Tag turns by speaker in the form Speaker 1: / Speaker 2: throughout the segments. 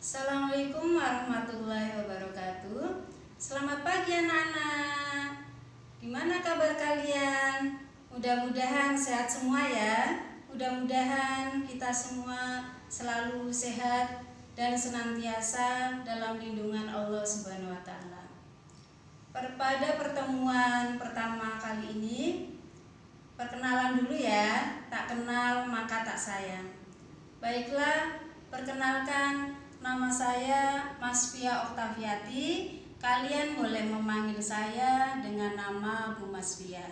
Speaker 1: Assalamualaikum warahmatullahi wabarakatuh. Selamat pagi anak-anak. Gimana kabar kalian? Mudah-mudahan sehat semua ya. Mudah-mudahan kita semua selalu sehat dan senantiasa dalam lindungan Allah Subhanahu wa taala. Pada pertemuan pertama kali ini, perkenalan dulu ya. Tak kenal maka tak sayang. Baiklah, perkenalkan, nama saya Masfia Oktaviati. Kalian boleh memanggil saya dengan nama Bu Masfia.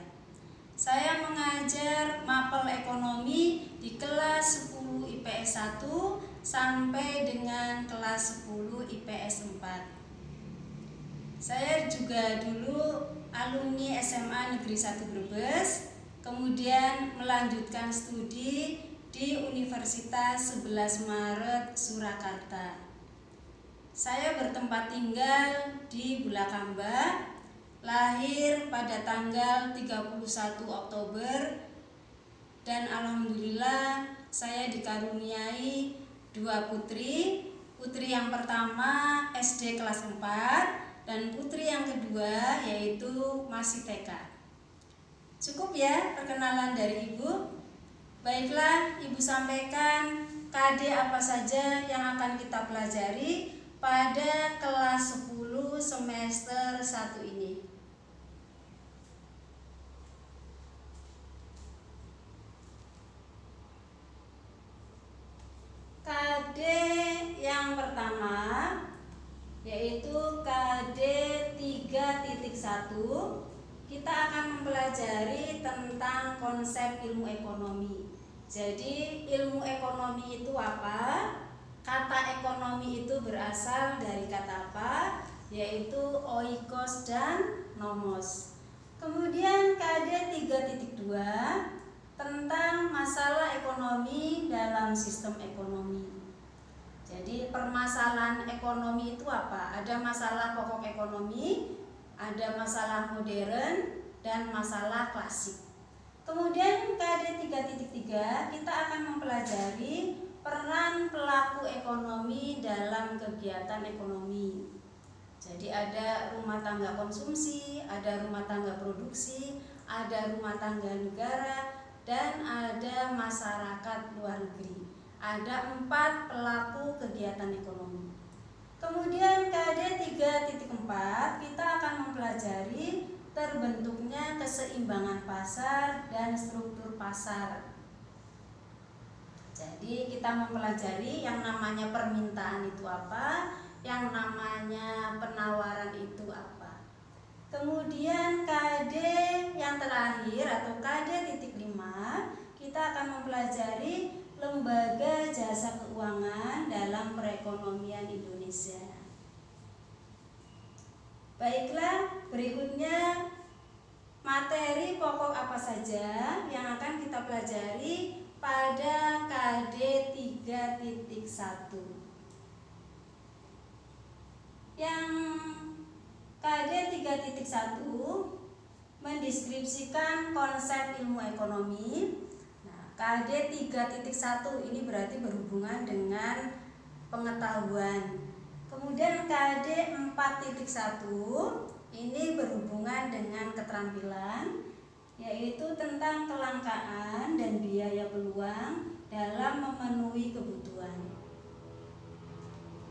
Speaker 1: Saya mengajar mapel ekonomi di kelas 10 IPS 1 sampai dengan kelas 10 IPS 4. Saya juga dulu alumni SMA Negeri 1 Brebes, kemudian melanjutkan studi di Universitas 11 Maret Surakarta. Saya bertempat tinggal di Bulakamba, lahir pada tanggal 31 Oktober, dan alhamdulillah saya dikaruniai 2 putri. Putri yang pertama SD kelas 4 dan putri yang kedua yaitu masih TK. Cukup ya perkenalan dari Ibu. Baiklah, Ibu sampaikan KD apa saja yang akan kita pelajari pada kelas 10 semester 1 ini. KD yang pertama yaitu KD 3.1. Kita akan mempelajari tentang konsep ilmu ekonomi. Jadi ilmu ekonomi itu apa? Kata ekonomi itu berasal dari kata apa? Yaitu oikos dan nomos. Kemudian KD 3.2 tentang masalah ekonomi dalam sistem ekonomi. Jadi permasalahan ekonomi itu apa? Ada masalah pokok ekonomi, ada masalah modern, dan masalah klasik. Kemudian KD 3.3 kita akan mempelajari peran pelaku ekonomi dalam kegiatan ekonomi. Jadi ada rumah tangga konsumsi, ada rumah tangga produksi, ada rumah tangga negara, dan ada masyarakat luar negeri. Ada 4 pelaku kegiatan ekonomi. Kemudian KD 3.4 kita akan mempelajari terbentuknya keseimbangan pasar dan struktur pasar. Jadi kita mempelajari yang namanya permintaan itu apa, yang namanya penawaran itu apa. Kemudian KD yang terakhir atau KD titik 5 kita akan mempelajari lembaga jasa keuangan dalam perekonomian Indonesia. Baiklah, berikutnya materi pokok apa saja yang akan kita pelajari pada KD 3.1. Yang KD 3.1 mendeskripsikan konsep ilmu ekonomi. KD 3.1 ini berarti berhubungan dengan pengetahuan. Kemudian KD 4.1 ini berhubungan dengan keterampilan, yaitu tentang kelangkaan dan biaya peluang dalam memenuhi kebutuhan.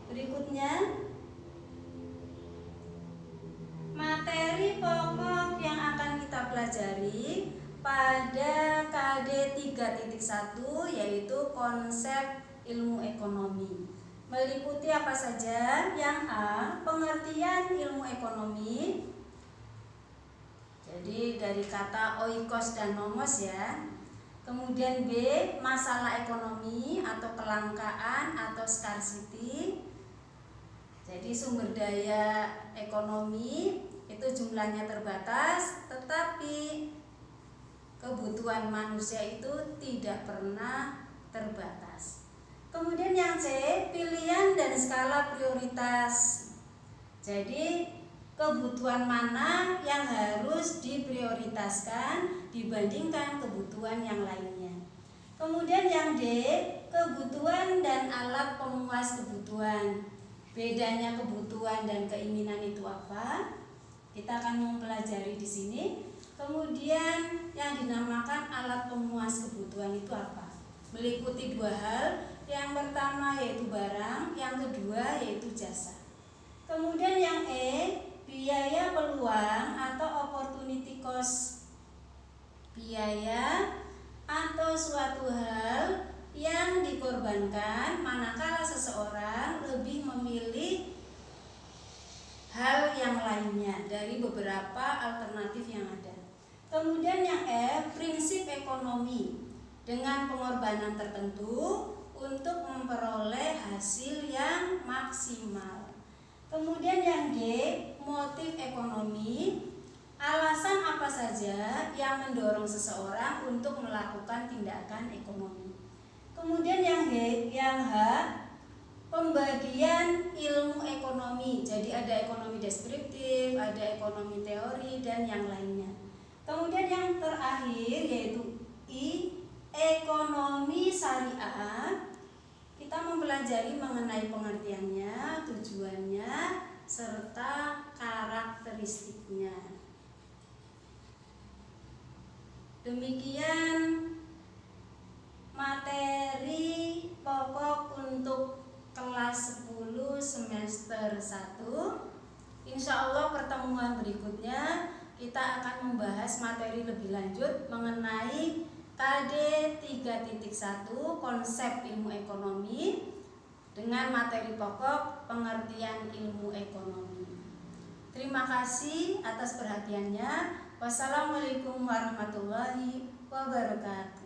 Speaker 1: Berikutnya, materi pokok yang akan kita pelajari pada KD 3.1 yaitu konsep ilmu ekonomi. Meliputi apa saja? Yang A, pengertian ilmu ekonomi. Jadi dari kata oikos dan nomos ya. Kemudian B, masalah ekonomi atau kelangkaan atau scarcity. Jadi sumber daya ekonomi itu jumlahnya terbatas, tetapi kebutuhan manusia itu tidak pernah terbatas. Kemudian yang C, pilihan dan skala prioritas. Jadi kebutuhan mana yang harus diprioritaskan dibandingkan kebutuhan yang lainnya. Kemudian yang D, kebutuhan dan alat pemuas kebutuhan. Bedanya kebutuhan dan keinginan itu apa? Kita akan mempelajari di sini. Kemudian yang dinamakan alat pemuas kebutuhan itu apa? Meliputi dua hal. Yang pertama yaitu barang, yang kedua yaitu jasa. Kemudian yang biaya peluang atau opportunity cost. Biaya atau suatu hal yang dikorbankan manakala seseorang lebih memilih hal yang lainnya dari beberapa alternatif yang ada. Kemudian yang prinsip ekonomi, dengan pengorbanan tertentu untuk memperoleh hasil yang maksimal. Kemudian yang G, motif ekonomi, alasan apa saja yang mendorong seseorang untuk melakukan tindakan ekonomi. Kemudian yang H, pembagian ilmu ekonomi. Jadi ada ekonomi deskriptif, ada ekonomi teori, dan yang lainnya. Kemudian yang terakhir yaitu I, ekonomi syariah. Kita mempelajari mengenai pengertiannya, tujuannya, serta karakteristiknya. Demikian materi pokok untuk kelas 10 semester 1. Insya Allah pertemuan berikutnya kita akan membahas materi lebih lanjut mengenai KD 3.1 konsep ilmu ekonomi dengan materi pokok pengertian ilmu ekonomi. Terima kasih atas perhatiannya. Wassalamualaikum warahmatullahi wabarakatuh.